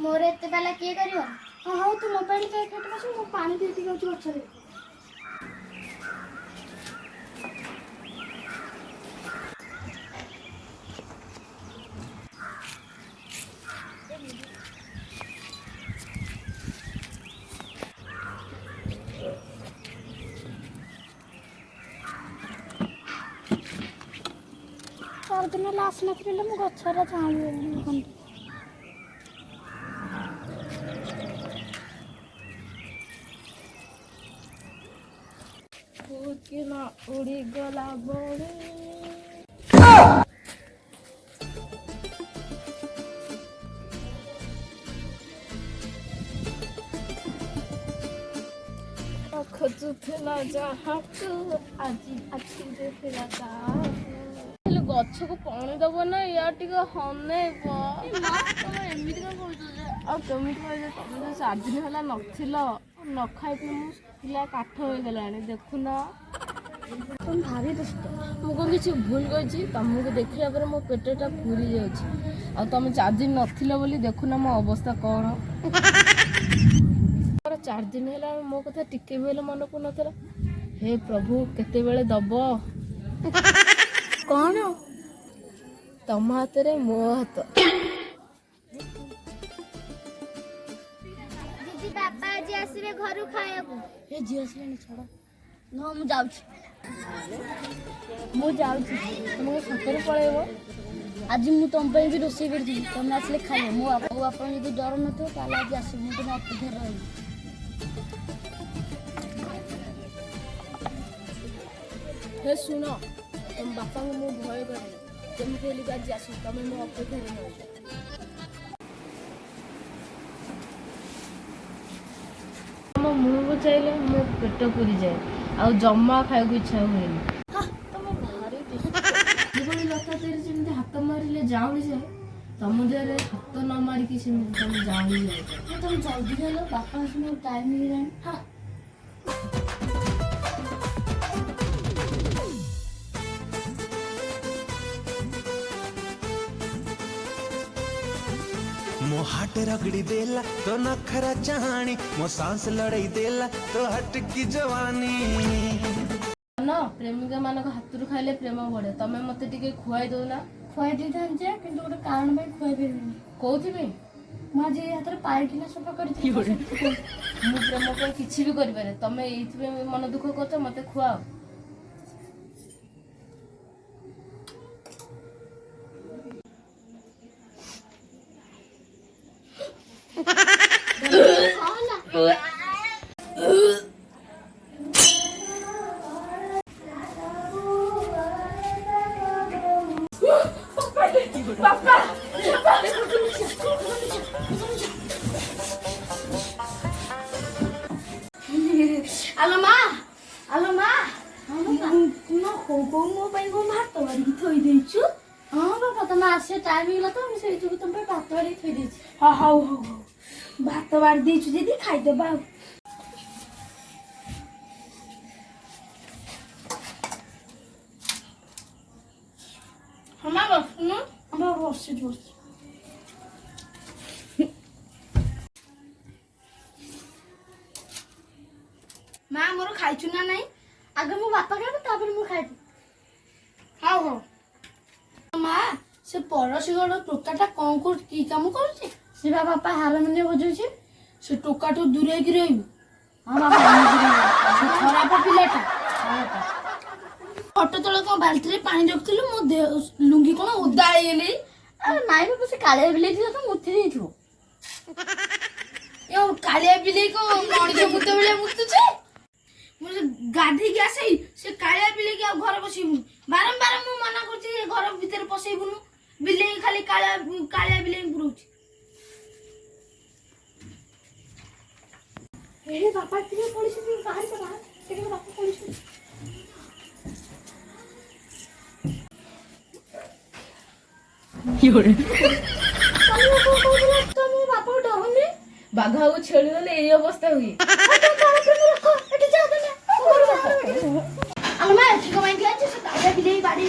मोर एते पाला किए करियो। हां हां तू मोबाइल पे खेत बस मो पानी देती जाउछ गछरे। चार दिन लास्ट नथिले मो गछरा झाड़ी ना उड़ी गला बड़े ଖୋଜୁଥିଲା ଯାହାକୁ ଆଜି ଆଖିରେ ଥିଲା ହେଲେ ଗଛକୁ ପାଣି ଦବ ନା ୟା ଟିକେ ହନେଇବ। ତମେ ଏମିତି କଣ କହୁଛ ଯେ? ଆଉ କେମିତି କହିଲେ ତମେ ତ 4 ଦିନ ହେଲା ନଥିଲ ନ ଖାଇକି ମୁଁ ଶୁଖିଲା କାଠ ହେଇଗଲାଣି ଦେଖୁନ। तुम भारी दुष्ट। ମୁଁ କଣ କିଛି ଭୁଲ କରିଛି? ତମକୁ ଦେଖିଲା ପରେ ମୋ ପେଟଟା ପୁରି ଯାଉଛି ଆଉ ତମେ 4 ଦିନ ନଥିଲ ବୋଲି ଦେଖୁନ ମୋ ଅବସ୍ଥା କ'ଣ। 4 ଦିନ ହେଲା ମୋ କଥା ଟିକେ ବି ହେଲେ ମନେ ପଡୁନଥିଲା। ହେ ପ୍ରଭୁ କେତେବେଳେ ଦବ कौन ତମ ହାତରେ ମୋ ହାତ। दीदी बापा आज आसीबे घरु खायबो। ଏ ଝିଅ ଆସିଲାଣି ଛାଡ଼। नो मु जाउछि। ମୁଁ ଯାଉଛି ତମକୁ ସତରେ ପଳେଇବ। आज मु तुम पे भी रोसे करथि तुम आसले खाइबो मो आपन यदि डर नथो ताले आज आसी मु तुम अपेक्षा रहबो। हे ଶୁଣ ତମ ବାପାଙ୍କୁ ମୁଁ ଭୟ କରେ ଯେମିତି ହେଲେ ବି ଆଜି ଆସୁ ତମେ ମୋ ଅପେକ୍ଷାରେ ରହିବ। ତମ ମୁହଁକୁ ଚାହିଁଲେ ମୋ ପେଟ ପୁରିଯାଏ ଆଉ ଜମା ଖାଇବାକୁ ଇଚ୍ଛା ହୁଏନି। तमे भारी दुष्ट। ଯେଭଳି ଲତା ଦେହରେ ଯେମିତି ହାତ ମାରିଲେ ଜାଉଳି ଯାଏ ତମ ଦେହରେ ହାତ ନ ମାରିକି ସେମିତି ତମେ ଜାଉଳି ଯାଏ। तुम जल्दी चलो बापा सुनो टाइम नहीं जान। हां मो हाट रगड़ी देला तो नखरा चाहनी मो सांस लड़ाई देला तो हट की जवानी। न प्रेमिका ମାନଙ୍କ ହାତରୁ ଖାଇଲେ ପ୍ରେମ ବଢେ। ତମେ ମତେ ଟିକେ ଖୁଆଇ ଦଉନା। खुआई दी थान जे किंतु गोटे कारण पे खुआई बेनी। କୋଉଥିପାଇଁ? मु आज हाथ पाइकिना सफा कर थी। ମୁଁ ପ୍ରେମ ପାଇଁ କିଛି ବି କରିପାରେ। ତମେ ଏଇଥିପାଇଁ ମନ ଦୁଃଖ କରୁଛ ମତେ ଖୁଆଅ। आलो माँ न हो मो पे को भात वाली थोई देछु। हां बाबा तुम आसे टाइम हिला तो हम से जो तुम पे भात वाली थोई देछि। हां हां हां भात वाली देछु दीदी खाइ देबा। हमा बस न हम बस माँ मोर खाइछु ना नहीं आगे मो बापा खाबे तापर मु खाइबे। हां हो माँ से पड़ोसी घर टोकाटा कौन को की काम करूचे से बापा हार माने बजौचे से टोका तो दूरे की रहबो। हां बापा से खराब पिलाटा ऑटो तले को बाल्टी रे पानी रखथिलु मो लुंगी कोन ओदा आइले। अरे नाइ बापा से काले बिले तो मुथि देइथो। यो काले बिले को मणिसे मुते बेले मुतुचे मुझे गाधी के आसे से काले बिले के घर बसिबु बारंबार मु मना करछि घर भीतर पसेइबुनु बिले खाली काले बिले पुरुछि। ए बापा के पुलिस बाहर से बाहर के बापा पुलिस तमे बापा डरनी ବାଘ ଆଉ ଛେଳି ଗଲେ ଏଇ ଅବସ୍ଥା ହୁଏ। आलो माँ ठीक है मैं क्या से काले बिले बाड़ी